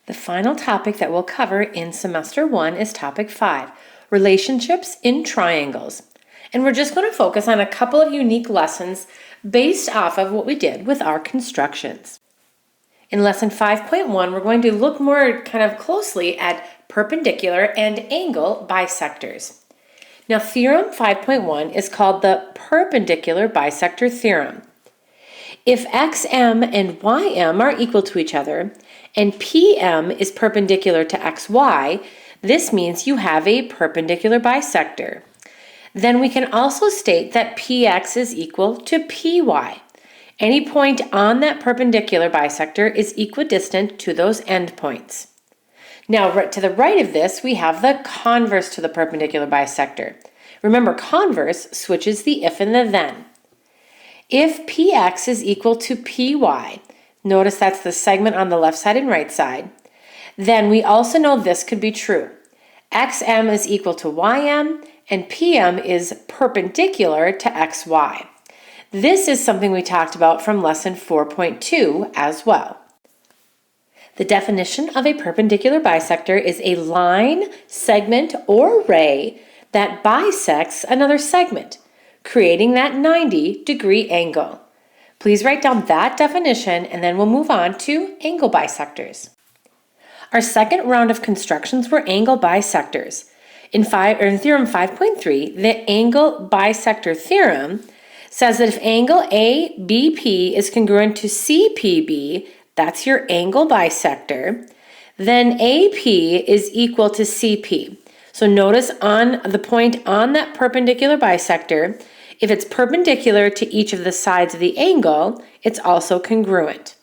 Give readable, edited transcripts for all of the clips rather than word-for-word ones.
The final topic that we'll cover in semester 1 is topic 5, relationships in triangles. And we're just going to focus on a couple of unique lessons based off of what we did with our constructions. In lesson 5.1, we're going to look more kind of closely at perpendicular and angle bisectors. Now, theorem 5.1 is called the perpendicular bisector theorem. If xm and ym are equal to each other, and PM is perpendicular to XY, this means you have a perpendicular bisector. Then we can also state that PX is equal to PY. Any point on that perpendicular bisector is equidistant to those endpoints. Now, right to the right of this, we have the converse to the perpendicular bisector. Remember, converse switches the if and the then. If PX is equal to PY, notice that's the segment on the left side and right side, then we also know this could be true. XM is equal to YM and PM is perpendicular to XY. This is something we talked about from lesson 4.2 as well. The definition of a perpendicular bisector is a line, segment, or ray that bisects another segment, creating that 90-degree angle. Please write down that definition and then we'll move on to angle bisectors. Our second round of constructions were angle bisectors. In theorem 5.3, the angle bisector theorem says that if angle ABP is congruent to CPB, that's your angle bisector, then AP is equal to CP. So notice on the point on that perpendicular bisector, if it's perpendicular to each of the sides of the angle, it's also congruent.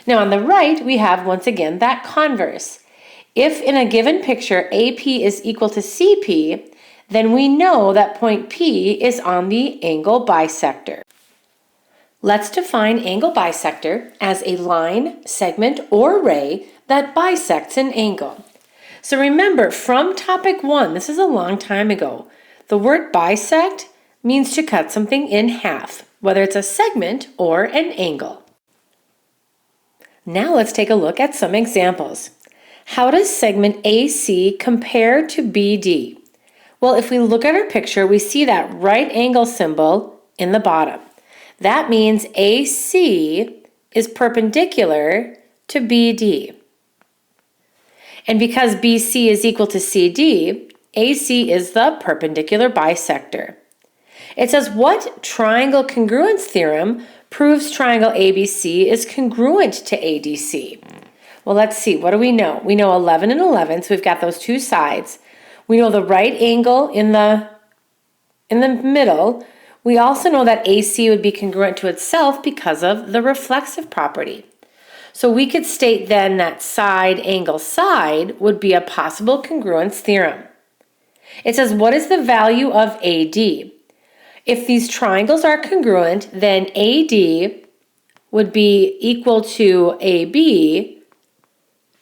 Now on the right, we have once again that converse. If in a given picture AP is equal to CP, then we know that point P is on the angle bisector. Let's define angle bisector as a line, segment, or ray that bisects an angle. So remember, from topic 1, this is a long time ago, the word bisect means to cut something in half, whether it's a segment or an angle. Now let's take a look at some examples. How does segment AC compare to BD? Well, if we look at our picture, we see that right angle symbol in the bottom. That means AC is perpendicular to BD. And because BC is equal to CD, AC is the perpendicular bisector. It says, what triangle congruence theorem proves triangle ABC is congruent to ADC? Well, let's see. What do we know? We know 11 and 11, so we've got those two sides. We know the right angle in the middle. We also know that AC would be congruent to itself because of the reflexive property. So we could state then that side angle side would be a possible congruence theorem. It says, what is the value of AD? If these triangles are congruent, then AD would be equal to AB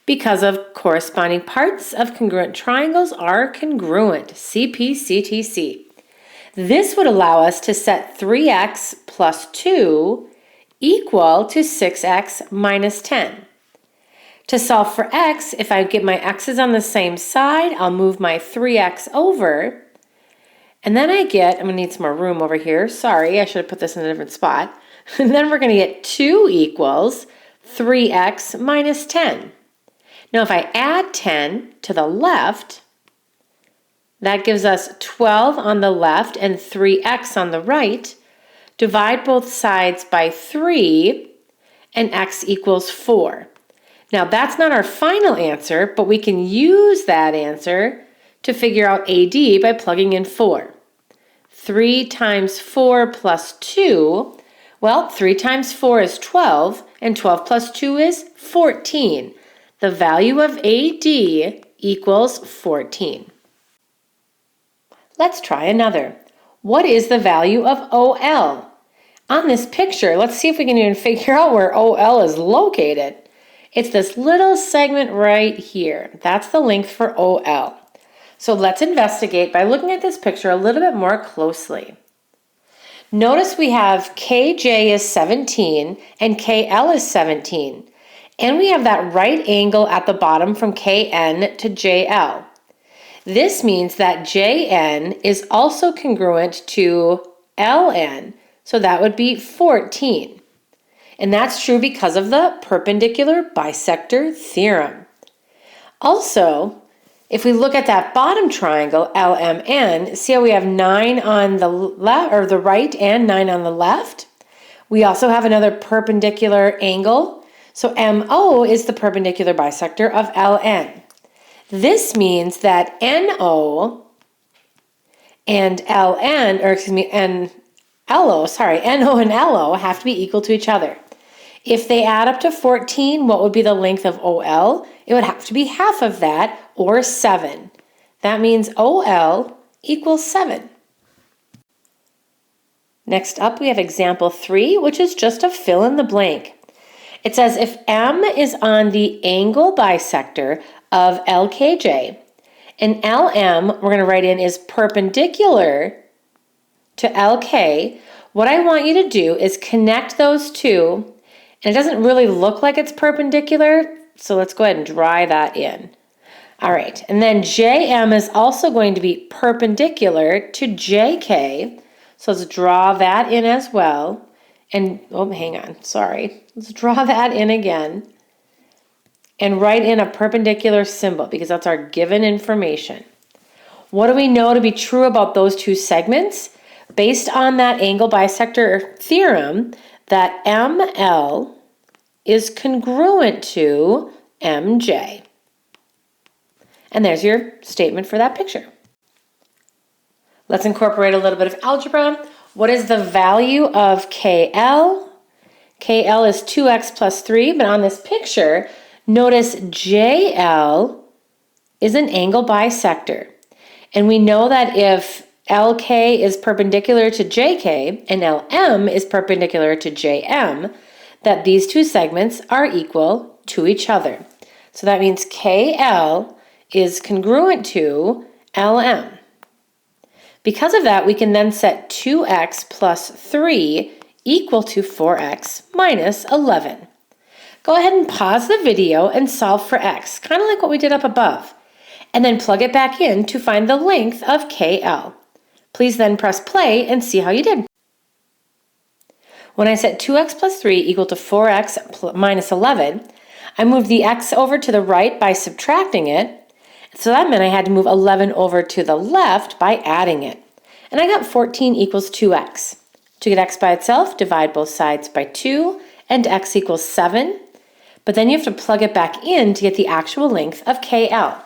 because of corresponding parts of congruent triangles are congruent, CP/CTC. This would allow us to set 3x plus 2 equal to 6x minus 10. To solve for x, if I get my x's on the same side, I'll move my 3x over. And then I'm going to need some more room over here. Sorry, I should have put this in a different spot. And then we're going to get 2 equals 3x minus 10. Now if I add 10 to the left, that gives us 12 on the left and 3x on the right. Divide both sides by 3 and x equals 4. Now that's not our final answer, but we can use that answer to figure out AD by plugging in 4. 3 times 4 plus 2, well, 3 times 4 is 12, and 12 plus 2 is 14. The value of AD equals 14. Let's try another. What is the value of OL? On this picture, let's see if we can even figure out where OL is located. It's this little segment right here. That's the length for OL. So let's investigate by looking at this picture a little bit more closely. Notice we have KJ is 17 and KL is 17. And we have that right angle at the bottom from KN to JL. This means that JN is also congruent to LN, so that would be 14. And that's true because of the perpendicular bisector theorem. Also, if we look at that bottom triangle, LMN, see how we have 9 on the left or the right and 9 on the left? We also have another perpendicular angle. So MO is the perpendicular bisector of LN. This means that NO and LN, or excuse me, NO and LO have to be equal to each other. If they add up to 14, what would be the length of OL? It would have to be half of that, or 7. That means OL equals 7. Next up, we have example 3, which is just a fill in the blank. It says if M is on the angle bisector of LKJ, and LM, we're going to write in, is perpendicular to LK, what I want you to do is connect those two, and it doesn't really look like it's perpendicular, so let's go ahead and dry that in. All right, and then JM is also going to be perpendicular to JK, so let's draw that in as well. And, oh, hang on, sorry. Let's draw that in again and write in a perpendicular symbol because that's our given information. What do we know to be true about those two segments? Based on that angle bisector theorem, that ML is congruent to MJ. And there's your statement for that picture. Let's incorporate a little bit of algebra. What is the value of KL? KL is 2x plus 3, but on this picture, notice JL is an angle bisector. And we know that if LK is perpendicular to JK and LM is perpendicular to JM, that these two segments are equal to each other. So that means KL is congruent to LM. Because of that, we can then set 2x plus 3 equal to 4x minus 11. Go ahead and pause the video and solve for x, kind of like what we did up above, and then plug it back in to find the length of KL. Please then press play and see how you did. When I set 2x plus 3 equal to 4x minus 11, I moved the x over to the right by subtracting it. So that meant I had to move 11 over to the left by adding it. And I got 14 equals 2x. To get x by itself, divide both sides by 2, and x equals 7. But then you have to plug it back in to get the actual length of KL.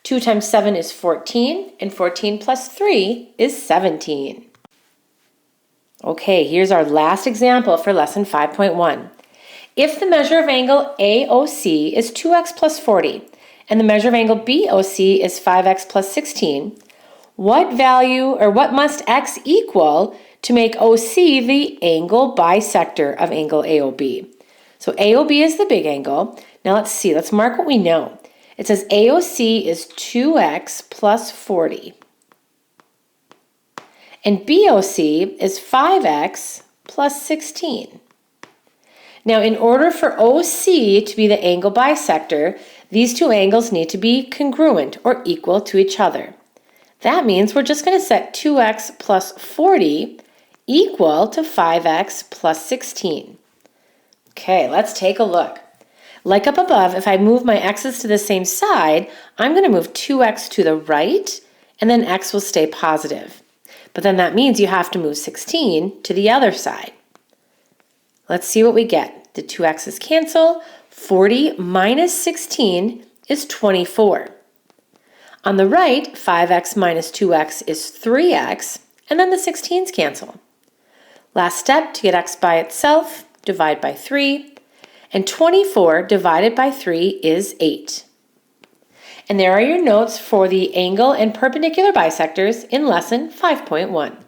2 times 7 is 14, and 14 plus 3 is 17. Okay, here's our last example for lesson 5.1. If the measure of angle AOC is 2x plus 40, and the measure of angle BOC is 5x plus 16, what must x equal to make OC the angle bisector of angle AOB? So AOB is the big angle. Now let's see, let's mark what we know. It says AOC is 2x plus 40. And BOC is 5x plus 16. Now in order for OC to be the angle bisector, these two angles need to be congruent or equal to each other. That means we're just going to set 2x plus 40 equal to 5x plus 16. Okay, let's take a look. Like up above, if I move my x's to the same side, I'm going to move 2x to the right, and then x will stay positive. But then that means you have to move 16 to the other side. Let's see what we get. The 2x's cancel. 40 minus 16 is 24. On the right, 5x minus 2x is 3x, and then the 16's cancel. Last step, to get x by itself, divide by 3, and 24 divided by 3 is 8. And there are your notes for the angle and perpendicular bisectors in lesson 5.1.